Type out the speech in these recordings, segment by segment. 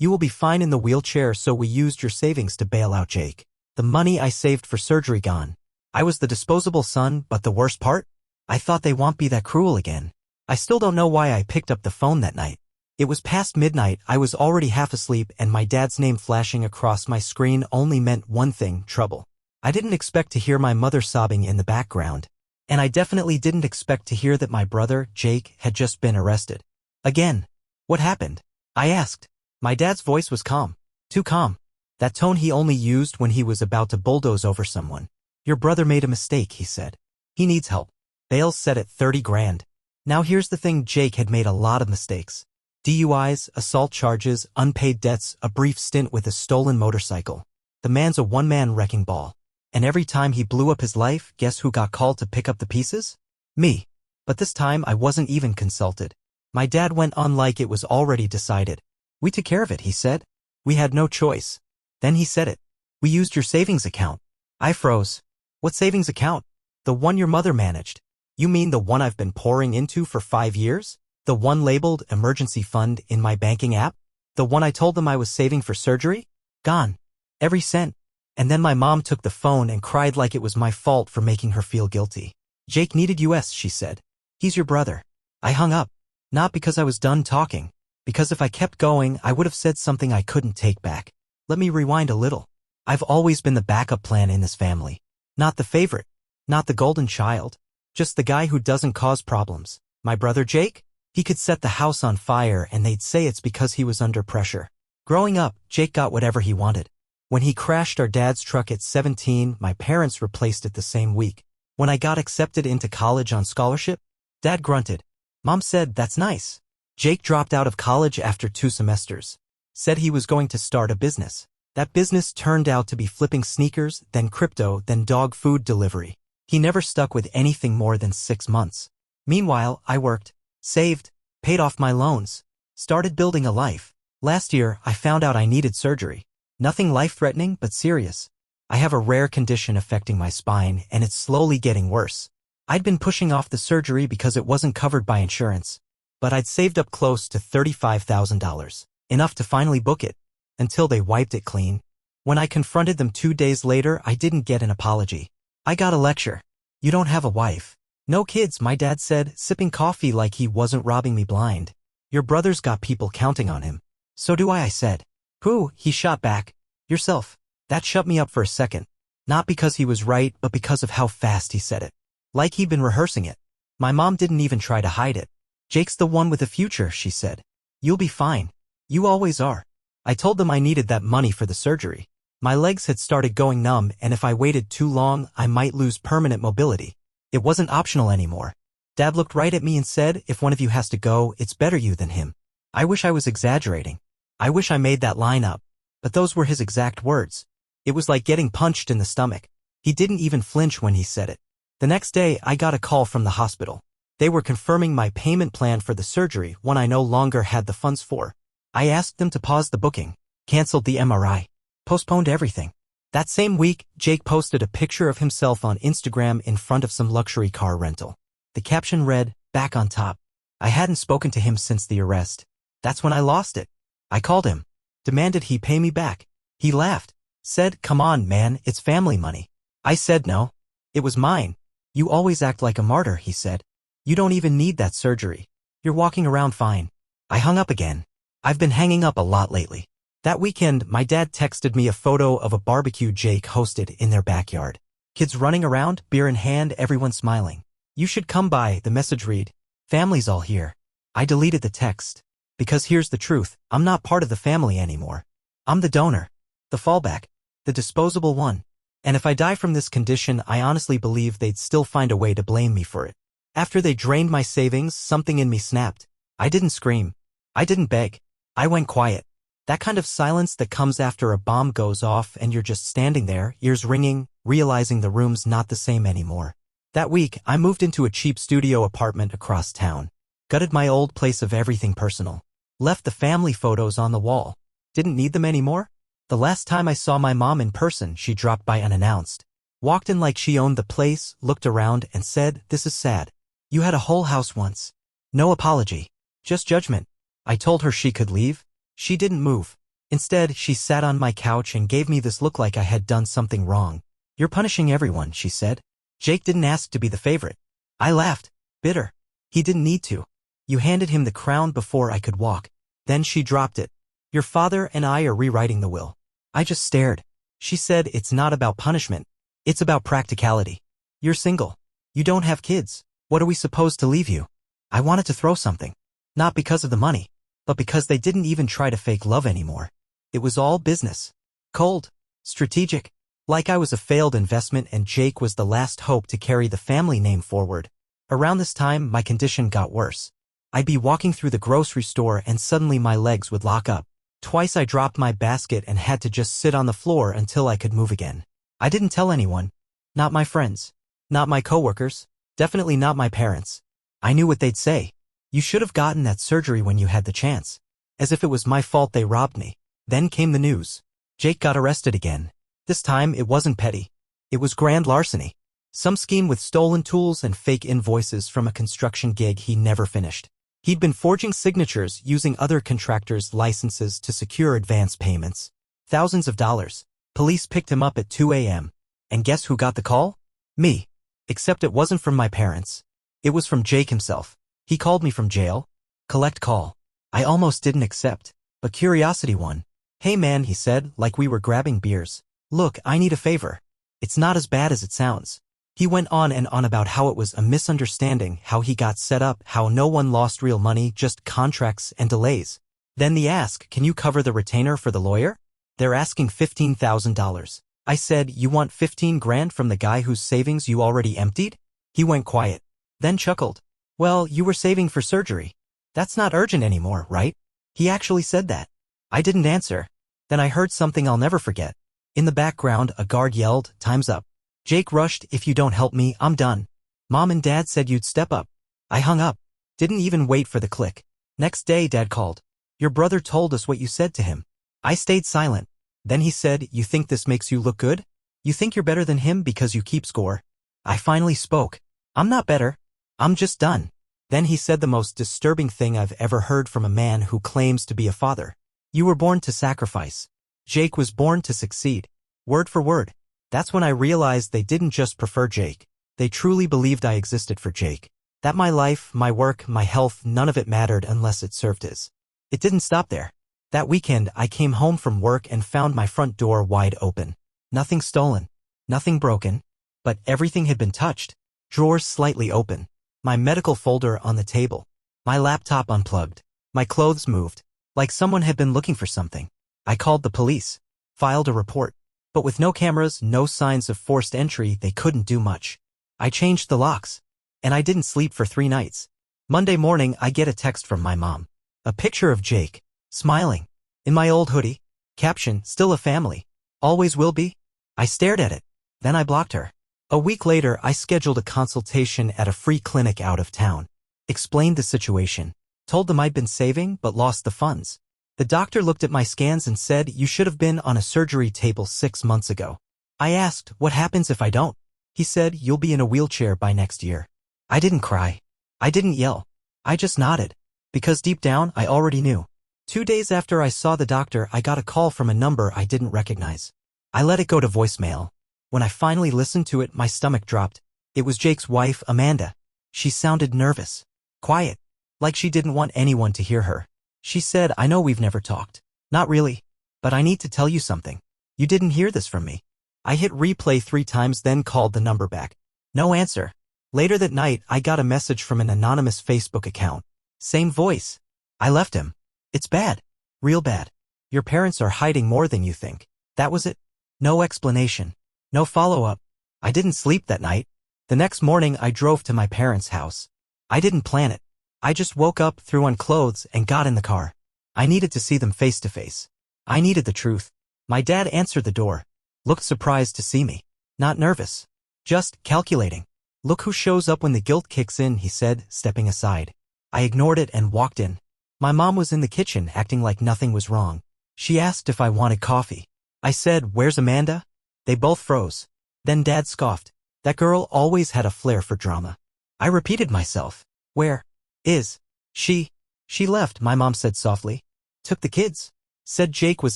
You will be fine in the wheelchair, so we used your savings to bail out Jake. The money I saved for surgery gone. I was the disposable son, but the worst part? I thought they won't be that cruel again. I still don't know why I picked up the phone that night. It was past midnight, I was already half asleep, and my dad's name flashing across my screen only meant one thing: trouble. I didn't expect to hear my mother sobbing in the background. And I definitely didn't expect to hear that my brother, Jake, had just been arrested. Again. What happened? I asked. My dad's voice was calm. Too calm. That tone he only used when he was about to bulldoze over someone. Your brother made a mistake, he said. He needs help. Bail's set at 30 grand. Now here's the thing, Jake had made a lot of mistakes. DUIs, assault charges, unpaid debts, a brief stint with a stolen motorcycle. The man's a one-man wrecking ball. And every time he blew up his life, guess who got called to pick up the pieces? Me. But this time I wasn't even consulted. My dad went on like it was already decided. We took care of it, he said. We had no choice. Then he said it. We used your savings account. I froze. What savings account? The one your mother managed. You mean the one I've been pouring into for 5 years? The one labeled emergency fund in my banking app? The one I told them I was saving for surgery? Gone. Every cent. And then my mom took the phone and cried like it was my fault for making her feel guilty. Jake needed us, she said. He's your brother. I hung up. Not because I was done talking. Because if I kept going, I would have said something I couldn't take back. Let me rewind a little. I've always been the backup plan in this family. Not the favorite. Not the golden child. Just the guy who doesn't cause problems. My brother Jake? He could set the house on fire and they'd say it's because he was under pressure. Growing up, Jake got whatever he wanted. When he crashed our dad's truck at 17, my parents replaced it the same week. When I got accepted into college on scholarship, Dad grunted. Mom said, that's nice. Jake dropped out of college after 2 semesters. Said he was going to start a business. That business turned out to be flipping sneakers, then crypto, then dog food delivery. He never stuck with anything more than 6 months. Meanwhile, I worked, saved, paid off my loans, started building a life. Last year, I found out I needed surgery. Nothing life-threatening, but serious. I have a rare condition affecting my spine, and it's slowly getting worse. I'd been pushing off the surgery because it wasn't covered by insurance. But I'd saved up close to $35,000, enough to finally book it, until they wiped it clean. When I confronted them 2 days later, I didn't get an apology. I got a lecture. You don't have a wife. No kids, my dad said, sipping coffee like he wasn't robbing me blind. Your brother's got people counting on him. So do I said. Who? He shot back. Yourself. That shut me up for a second. Not because he was right, but because of how fast he said it. Like he'd been rehearsing it. My mom didn't even try to hide it. Jake's the one with a future, she said. You'll be fine. You always are. I told them I needed that money for the surgery. My legs had started going numb, and if I waited too long, I might lose permanent mobility. It wasn't optional anymore. Dad looked right at me and said, if one of you has to go, it's better you than him. I wish I was exaggerating. I wish I made that line up. But those were his exact words. It was like getting punched in the stomach. He didn't even flinch when he said it. The next day, I got a call from the hospital. They were confirming my payment plan for the surgery, one I no longer had the funds for. I asked them to pause the booking, canceled the MRI, postponed everything. That same week, Jake posted a picture of himself on Instagram in front of some luxury car rental. The caption read, back on top. I hadn't spoken to him since the arrest. That's when I lost it. I called him, demanded he pay me back. He laughed, said, come on, man, it's family money. I said no. It was mine. You always act like a martyr, he said. You don't even need that surgery. You're walking around fine. I hung up again. I've been hanging up a lot lately. That weekend, my dad texted me a photo of a barbecue Jake hosted in their backyard. Kids running around, beer in hand, everyone smiling. You should come by, the message read. Family's all here. I deleted the text. Because here's the truth, I'm not part of the family anymore. I'm the donor. The fallback. The disposable one. And if I die from this condition, I honestly believe they'd still find a way to blame me for it. After they drained my savings, something in me snapped. I didn't scream. I didn't beg. I went quiet. That kind of silence that comes after a bomb goes off and you're just standing there, ears ringing, realizing the room's not the same anymore. That week, I moved into a cheap studio apartment across town. Gutted my old place of everything personal. Left the family photos on the wall. Didn't need them anymore. The last time I saw my mom in person, she dropped by unannounced. Walked in like she owned the place, looked around, and said, this is sad. You had a whole house once. No apology. Just judgment. I told her she could leave. She didn't move. Instead, she sat on my couch and gave me this look like I had done something wrong. "You're punishing everyone," she said. "Jake didn't ask to be the favorite." I laughed. Bitter. "He didn't need to. You handed him the crown before I could walk." Then she dropped it. "Your father and I are rewriting the will." I just stared. She said, "It's not about punishment. It's about practicality. You're single. You don't have kids. What are we supposed to leave you?" I wanted to throw something. Not because of the money, but because they didn't even try to fake love anymore. It was all business. Cold. Strategic. Like I was a failed investment and Jake was the last hope to carry the family name forward. Around this time, my condition got worse. I'd be walking through the grocery store and suddenly my legs would lock up. Twice I dropped my basket and had to just sit on the floor until I could move again. I didn't tell anyone. Not my friends. Not my coworkers. Definitely not my parents. I knew what they'd say. "You should have gotten that surgery when you had the chance." As if it was my fault they robbed me. Then came the news. Jake got arrested again. This time it wasn't petty. It was grand larceny. Some scheme with stolen tools and fake invoices from a construction gig he never finished. He'd been forging signatures using other contractors' licenses to secure advance payments. Thousands of dollars. Police picked him up at 2 a.m. And guess who got the call? Me. Except it wasn't from my parents. It was from Jake himself. He called me from jail. Collect call. I almost didn't accept, but curiosity won. "Hey man," he said, like we were grabbing beers. "Look, I need a favor. It's not as bad as it sounds." He went on and on about how it was a misunderstanding, how he got set up, how no one lost real money, just contracts and delays. Then the ask, "Can you cover the retainer for the lawyer? They're asking $15,000. I said, "You want 15 grand from the guy whose savings you already emptied?" He went quiet. Then chuckled. "Well, you were saving for surgery. That's not urgent anymore, right?" He actually said that. I didn't answer. Then I heard something I'll never forget. In the background, a guard yelled, "Time's up." Jake rushed, "If you don't help me, I'm done. Mom and Dad said you'd step up." I hung up. Didn't even wait for the click. Next day, Dad called. "Your brother told us what you said to him." I stayed silent. Then he said, "You think this makes you look good? You think you're better than him because you keep score?" I finally spoke. "I'm not better. I'm just done." Then he said the most disturbing thing I've ever heard from a man who claims to be a father. "You were born to sacrifice. Jake was born to succeed." Word for word. That's when I realized they didn't just prefer Jake. They truly believed I existed for Jake. That my life, my work, my health, none of it mattered unless it served his. It didn't stop there. That weekend, I came home from work and found my front door wide open. Nothing stolen. Nothing broken. But everything had been touched. Drawers slightly open. My medical folder on the table. My laptop unplugged. My clothes moved. Like someone had been looking for something. I called the police. Filed a report. But with no cameras, no signs of forced entry, they couldn't do much. I changed the locks. And I didn't sleep for 3 nights. Monday morning, I get a text from my mom. A picture of Jake. Smiling. In my old hoodie. Caption, "Still a family. Always will be." I stared at it. Then I blocked her. A week later, I scheduled a consultation at a free clinic out of town. Explained the situation. Told them I'd been saving but lost the funds. The doctor looked at my scans and said, "You should have been on a surgery table 6 months ago." I asked, "What happens if I don't?" He said, "You'll be in a wheelchair by next year." I didn't cry. I didn't yell. I just nodded. Because deep down, I already knew. 2 days after I saw the doctor, I got a call from a number I didn't recognize. I let it go to voicemail. When I finally listened to it, my stomach dropped. It was Jake's wife, Amanda. She sounded nervous. Quiet. Like she didn't want anyone to hear her. She said, "I know we've never talked. Not really. But I need to tell you something. You didn't hear this from me." I hit replay 3 times, then called the number back. No answer. Later that night, I got a message from an anonymous Facebook account. Same voice. I left him. "It's bad. Real bad. Your parents are hiding more than you think." That was it. No explanation. No follow-up. I didn't sleep that night. The next morning, I drove to my parents' house. I didn't plan it. I just woke up, threw on clothes, and got in the car. I needed to see them face to face. I needed the truth. My dad answered the door. Looked surprised to see me. Not nervous. Just calculating. "Look who shows up when the guilt kicks in," he said, stepping aside. I ignored it and walked in. My mom was in the kitchen, acting like nothing was wrong. She asked if I wanted coffee. I said, "Where's Amanda?" They both froze. Then Dad scoffed. That girl always had a flair for drama. I repeated myself. "Where is she?" "She left," my mom said softly. "Took the kids." Said Jake was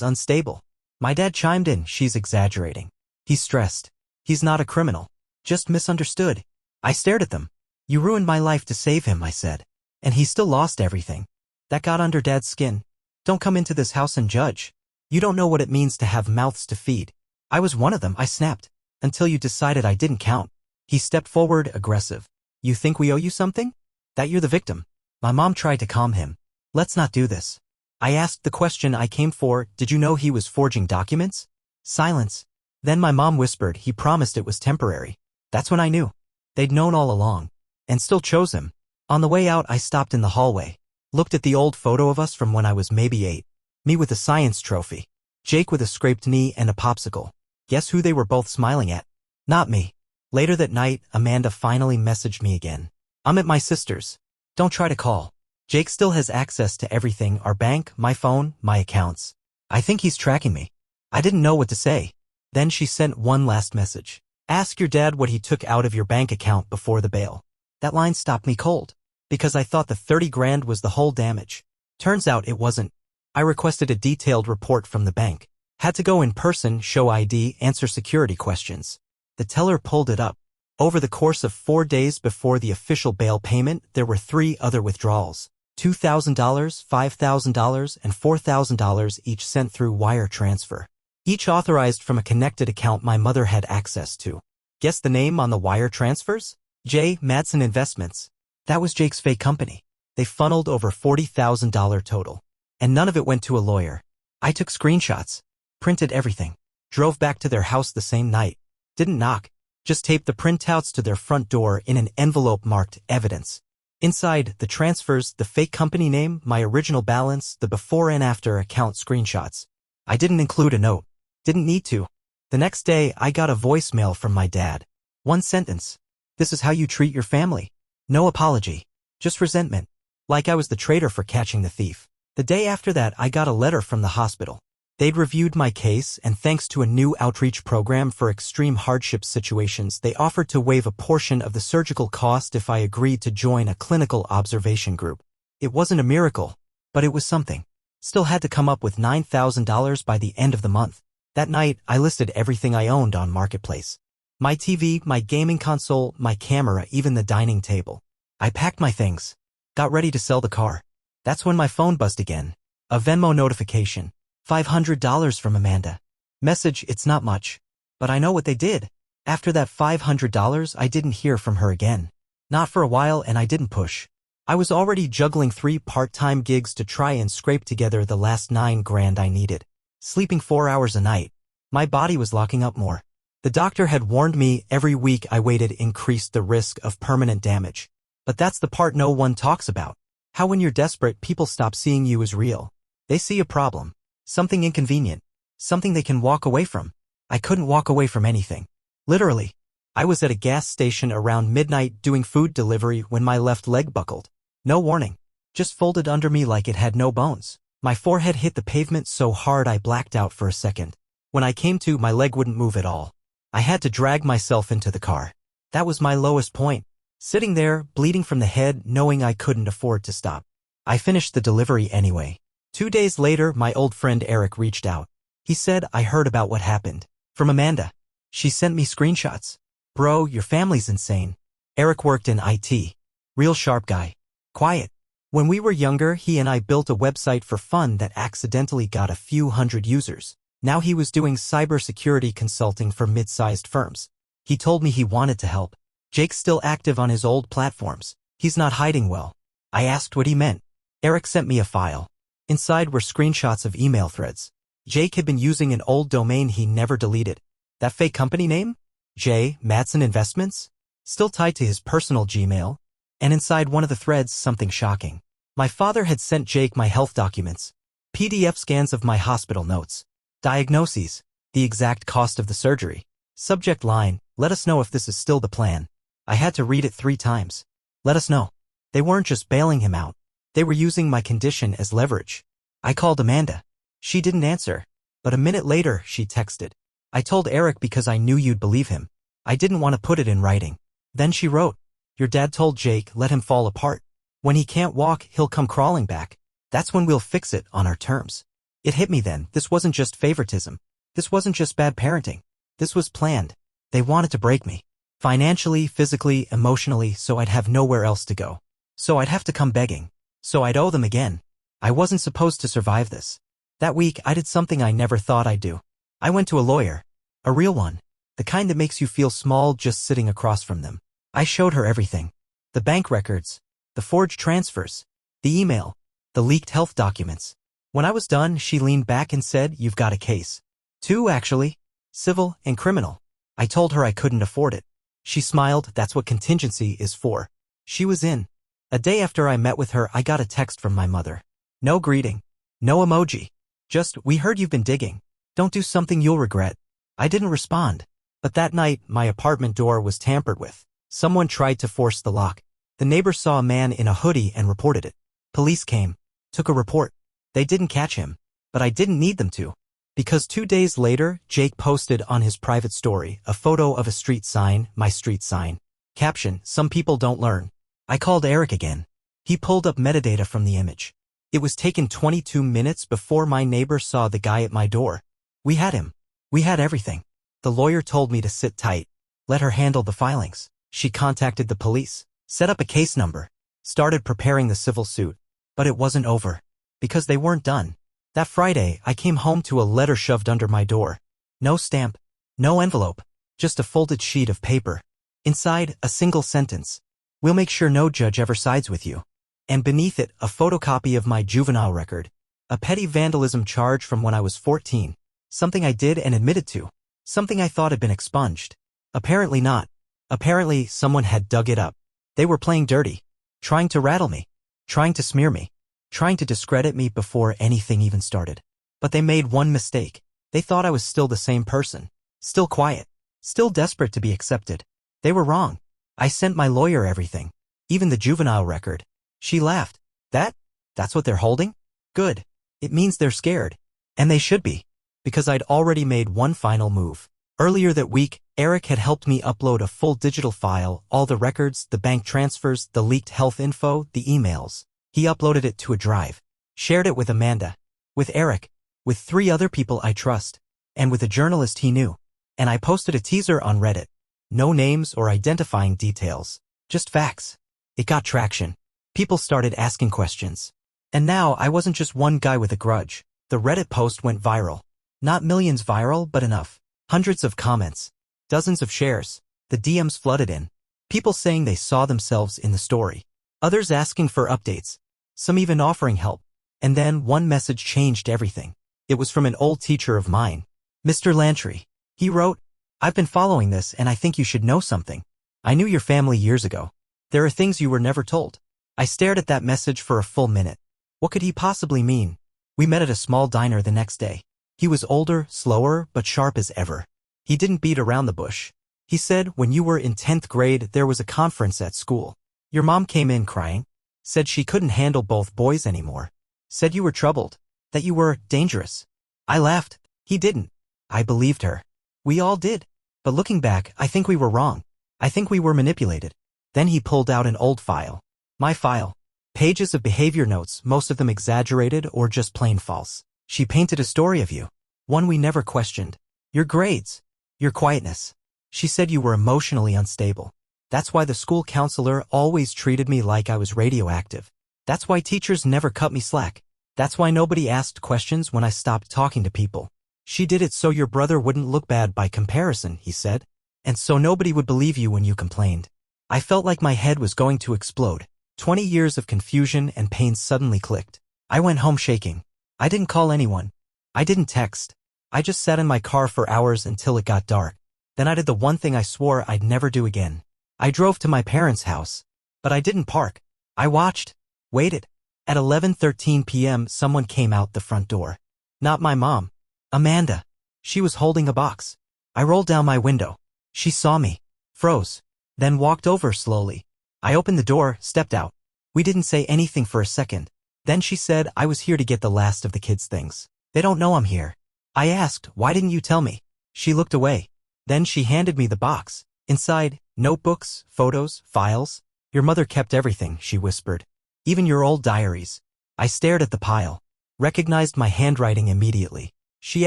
unstable. My dad chimed in, she's exaggerating. He's stressed. He's not a criminal. Just misunderstood. I stared at them. You ruined my life to save him, I said. And he still lost everything. That got under Dad's skin. Don't come into this house and judge. You don't know what it means to have mouths to feed. I was one of them, I snapped. Until you decided I didn't count. He stepped forward, aggressive. You think we owe you something? That you're the victim. My mom tried to calm him. Let's not do this. I asked the question I came for, did you know he was forging documents? Silence. Then my mom whispered, he promised it was temporary. That's when I knew. They'd known all along. And still chose him. On the way out I stopped in the hallway. Looked at the old photo of us from when I was maybe 8. Me with a science trophy. Jake with a scraped knee and a popsicle. Guess who they were both smiling at? Not me. Later that night, Amanda finally messaged me again. I'm at my sister's. Don't try to call. Jake still has access to everything, our bank, my phone, my accounts. I think he's tracking me. I didn't know what to say. Then she sent one last message. Ask your dad what he took out of your bank account before the bail. That line stopped me cold. Because I thought the 30 grand was the whole damage. Turns out it wasn't. I requested a detailed report from the bank. Had to go in person, show ID, answer security questions. The teller pulled it up. Over the course of 4 days before the official bail payment, there were 3 other withdrawals. $2,000, $5,000, and $4,000 each sent through wire transfer. Each authorized from a connected account my mother had access to. Guess the name on the wire transfers? J. Madsen Investments. That was Jake's fake company. They funneled over $40,000 total. And none of it went to a lawyer. I took screenshots. Printed everything. Drove back to their house the same night. Didn't knock. Just taped the printouts to their front door in an envelope marked evidence. Inside, the transfers, the fake company name, my original balance, the before and after account screenshots. I didn't include a note. Didn't need to. The next day, I got a voicemail from my dad. One sentence. This is how you treat your family. No apology. Just resentment. Like I was the traitor for catching the thief. The day after that, I got a letter from the hospital. They'd reviewed my case, and thanks to a new outreach program for extreme hardship situations, they offered to waive a portion of the surgical cost if I agreed to join a clinical observation group. It wasn't a miracle, but it was something. Still had to come up with $9,000 by the end of the month. That night, I listed everything I owned on Marketplace. My TV, my gaming console, my camera, even the dining table. I packed my things. Got ready to sell the car. That's when my phone buzzed again. A Venmo notification. $500 from Amanda. Message, it's not much. But I know what they did. After that $500, I didn't hear from her again. Not for a while, and I didn't push. I was already juggling 3 part-time gigs to try and scrape together the last 9 grand I needed. Sleeping 4 hours a night. My body was locking up more. The doctor had warned me every week I waited increased the risk of permanent damage. But that's the part no one talks about. How when you're desperate, people stop seeing you as real. They see a problem. Something inconvenient. Something they can walk away from. I couldn't walk away from anything. Literally. I was at a gas station around midnight doing food delivery when my left leg buckled. No warning. Just folded under me like it had no bones. My forehead hit the pavement so hard I blacked out for a second. When I came to, my leg wouldn't move at all. I had to drag myself into the car. That was my lowest point. Sitting there, bleeding from the head, knowing I couldn't afford to stop. I finished the delivery anyway. 2 days later, my old friend Eric reached out. He said, I heard about what happened. From Amanda. She sent me screenshots. Bro, your family's insane. Eric worked in IT. Real sharp guy. Quiet. When we were younger, he and I built a website for fun that accidentally got a few hundred users. Now he was doing cybersecurity consulting for mid-sized firms. He told me he wanted to help. Jake's still active on his old platforms. He's not hiding well. I asked what he meant. Eric sent me a file. Inside were screenshots of email threads. Jake had been using an old domain he never deleted. That fake company name? J. Madsen Investments? Still tied to his personal Gmail. And inside one of the threads, something shocking. My father had sent Jake my health documents. PDF scans of my hospital notes. Diagnoses. The exact cost of the surgery. Subject line, let us know if this is still the plan. I had to read it 3 times. Let us know. They weren't just bailing him out. They were using my condition as leverage. I called Amanda. She didn't answer. But a minute later, she texted. I told Eric because I knew you'd believe him. I didn't want to put it in writing. Then she wrote, your dad told Jake, let him fall apart. When he can't walk, he'll come crawling back. That's when we'll fix it on our terms. It hit me then, this wasn't just favoritism. This wasn't just bad parenting. This was planned. They wanted to break me. Financially, physically, emotionally, so I'd have nowhere else to go. So I'd have to come begging. So I'd owe them again. I wasn't supposed to survive this. That week, I did something I never thought I'd do. I went to a lawyer. A real one. The kind that makes you feel small just sitting across from them. I showed her everything. The bank records. The forged transfers. The email. The leaked health documents. When I was done, she leaned back and said, "You've got a case. 2, actually. Civil and criminal." I told her I couldn't afford it. She smiled. That's what contingency is for. She was in. A day after I met with her, I got a text from my mother. No greeting. No emoji. Just, "We heard you've been digging. Don't do something you'll regret." I didn't respond. But that night, my apartment door was tampered with. Someone tried to force the lock. The neighbor saw a man in a hoodie and reported it. Police came. Took a report. They didn't catch him. But I didn't need them to. Because 2 days later, Jake posted on his private story a photo of a street sign, my street sign. Caption, "Some people don't learn." I called Eric again. He pulled up metadata from the image. It was taken 22 minutes before my neighbor saw the guy at my door. We had him. We had everything. The lawyer told me to sit tight. Let her handle the filings. She contacted the police. Set up a case number. Started preparing the civil suit. But it wasn't over. Because they weren't done. That Friday, I came home to a letter shoved under my door. No stamp. No envelope. Just a folded sheet of paper. Inside, a single sentence. "We'll make sure no judge ever sides with you." And beneath it, a photocopy of my juvenile record. A petty vandalism charge from when I was 14. Something I did and admitted to. Something I thought had been expunged. Apparently not. Apparently, someone had dug it up. They were playing dirty. Trying to rattle me. Trying to smear me. Trying to discredit me before anything even started. But they made one mistake. They thought I was still the same person. Still quiet. Still desperate to be accepted. They were wrong. I sent my lawyer everything. Even the juvenile record. She laughed. That's what they're holding? Good. It means they're scared. And they should be. Because I'd already made one final move. Earlier that week, Eric had helped me upload a full digital file, all the records, the bank transfers, the leaked health info, the emails. He uploaded it to a drive. Shared it with Amanda. With Eric. With 3 other people I trust. And with a journalist he knew. And I posted a teaser on Reddit. No names or identifying details. Just facts. It got traction. People started asking questions. And now I wasn't just one guy with a grudge. The Reddit post went viral. Not millions viral, but enough. Hundreds of comments. Dozens of shares. The DMs flooded in. People saying they saw themselves in the story. Others asking for updates. Some even offering help. And then one message changed everything. It was from an old teacher of mine. Mr. Lantry. He wrote, "I've been following this and I think you should know something. I knew your family years ago. There are things you were never told." I stared at that message for a full minute. What could he possibly mean? We met at a small diner the next day. He was older, slower, but sharp as ever. He didn't beat around the bush. He said, "When you were in 10th grade, there was a conference at school. Your mom came in crying. Said she couldn't handle both boys anymore. Said you were troubled. That you were dangerous." I laughed. He didn't. I believed her. We all did. But looking back, I think we were wrong. I think we were manipulated. Then he pulled out an old file. My file. Pages of behavior notes, most of them exaggerated or just plain false. She painted a story of you. One we never questioned. Your grades. Your quietness. She said you were emotionally unstable. That's why the school counselor always treated me like I was radioactive. That's why teachers never cut me slack. That's why nobody asked questions when I stopped talking to people. She did it so your brother wouldn't look bad by comparison, he said. And so nobody would believe you when you complained. I felt like my head was going to explode. 20 years of confusion and pain suddenly clicked. I went home shaking. I didn't call anyone. I didn't text. I just sat in my car for hours until it got dark. Then I did the one thing I swore I'd never do again. I drove to my parents' house. But I didn't park. I watched. Waited. At 11:13 p.m. someone came out the front door. Not my mom. Amanda. She was holding a box. I rolled down my window. She saw me. Froze. Then walked over slowly. I opened the door, stepped out. We didn't say anything for a second. Then she said I was here to get the last of the kids' things. They don't know I'm here. I asked, "Why didn't you tell me?" She looked away. Then she handed me the box. Inside, notebooks, photos, files. "Your mother kept everything," she whispered. "Even your old diaries." I stared at the pile. recognized my handwriting immediately. She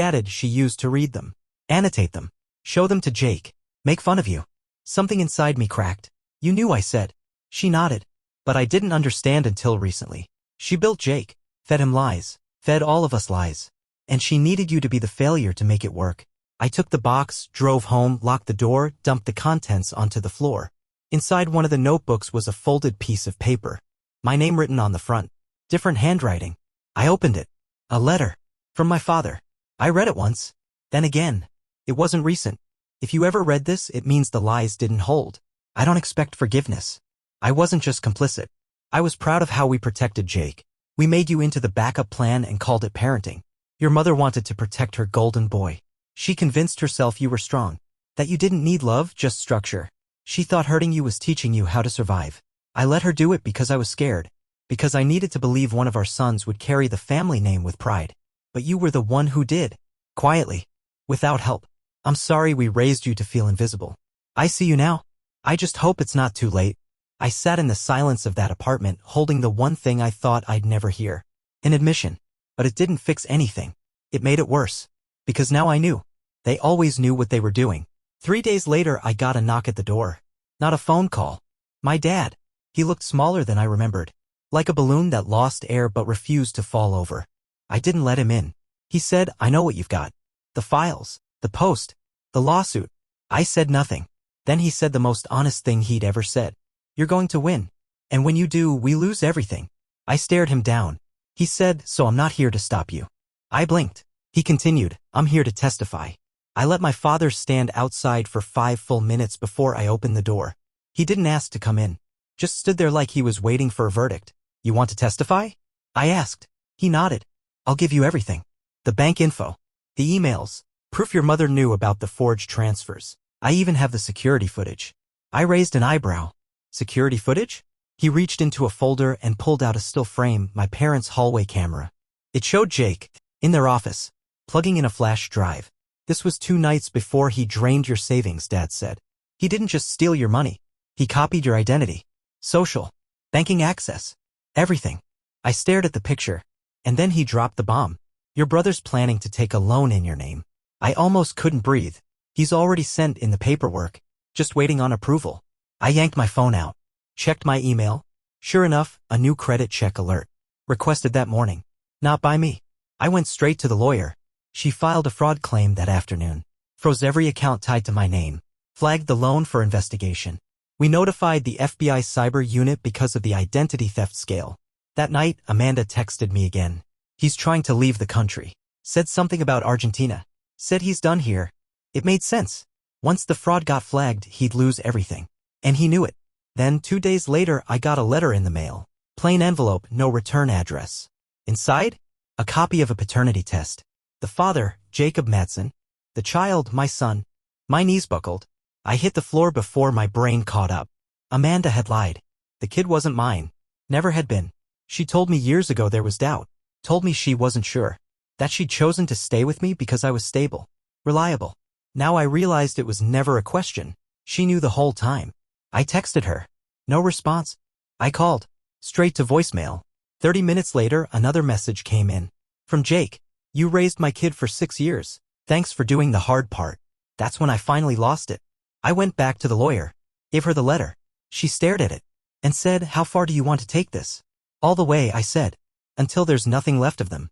added she used to read them, annotate them, show them to Jake, make fun of you. Something inside me cracked. You knew, I said. She nodded. But I didn't understand until recently. She built Jake, fed him lies, fed all of us lies. And she needed you to be the failure to make it work. I took the box, drove home, locked the door, dumped the contents onto the floor. Inside one of the notebooks was a folded piece of paper. My name written on the front. Different handwriting. I opened it. A letter. From my father. I read it once. Then again. It wasn't recent. If you ever read this, it means the lies didn't hold. I don't expect forgiveness. I wasn't just complicit. I was proud of how we protected Jake. We made you into the backup plan and called it parenting. Your mother wanted to protect her golden boy. She convinced herself you were strong. That you didn't need love, just structure. She thought hurting you was teaching you how to survive. I let her do it because I was scared. Because I needed to believe one of our sons would carry the family name with pride. But you were the one who did. Quietly. Without help. I'm sorry we raised you to feel invisible. I see you now. I just hope it's not too late. I sat in the silence of that apartment, holding the one thing I thought I'd never hear. An admission. But it didn't fix anything. It made it worse. Because now I knew. They always knew what they were doing. 3 days later, I got a knock at the door. Not a phone call. My dad. He looked smaller than I remembered. Like a balloon that lost air but refused to fall over. I didn't let him in. He said, I know what you've got. The files. The post. The lawsuit. I said nothing. Then he said the most honest thing he'd ever said. You're going to win. And when you do, we lose everything. I stared him down. He said, so I'm not here to stop you. I blinked. He continued, I'm here to testify. I let my father stand outside for 5 full minutes before I opened the door. He didn't ask to come in. Just stood there like he was waiting for a verdict. You want to testify? I asked. He nodded. I'll give you everything. The bank info. The emails. Proof your mother knew about the forged transfers. I even have the security footage. I raised an eyebrow. Security footage? He reached into a folder and pulled out a still frame, my parents' hallway camera. It showed Jake, in their office, plugging in a flash drive. This was 2 nights before he drained your savings, Dad said. He didn't just steal your money. He copied your identity. Social. Banking access. Everything. I stared at the picture. And then he dropped the bomb. Your brother's planning to take a loan in your name. I almost couldn't breathe. He's already sent in the paperwork. Just waiting on approval. I yanked my phone out. Checked my email. Sure enough, a new credit check alert. Requested that morning. Not by me. I went straight to the lawyer. She filed a fraud claim that afternoon. Froze every account tied to my name. Flagged the loan for investigation. We notified the FBI cyber unit because of the identity theft scale. That night, Amanda texted me again. He's trying to leave the country. Said something about Argentina. Said he's done here. It made sense. Once the fraud got flagged, he'd lose everything. And he knew it. Then 2 days later, I got a letter in the mail. Plain envelope, no return address. Inside? A copy of a paternity test. The father, Jacob Madsen. The child, my son. My knees buckled. I hit the floor before my brain caught up. Amanda had lied. The kid wasn't mine. Never had been. She told me years ago there was doubt. Told me she wasn't sure. That she'd chosen to stay with me because I was stable. Reliable. Now I realized it was never a question. She knew the whole time. I texted her. No response. I called. Straight to voicemail. 30 minutes later, another message came in. From Jake. You raised my kid for 6 years. Thanks for doing the hard part. That's when I finally lost it. I went back to the lawyer. Gave her the letter. She stared at it. And said, how far do you want to take this? All the way, I said. Until there's nothing left of them.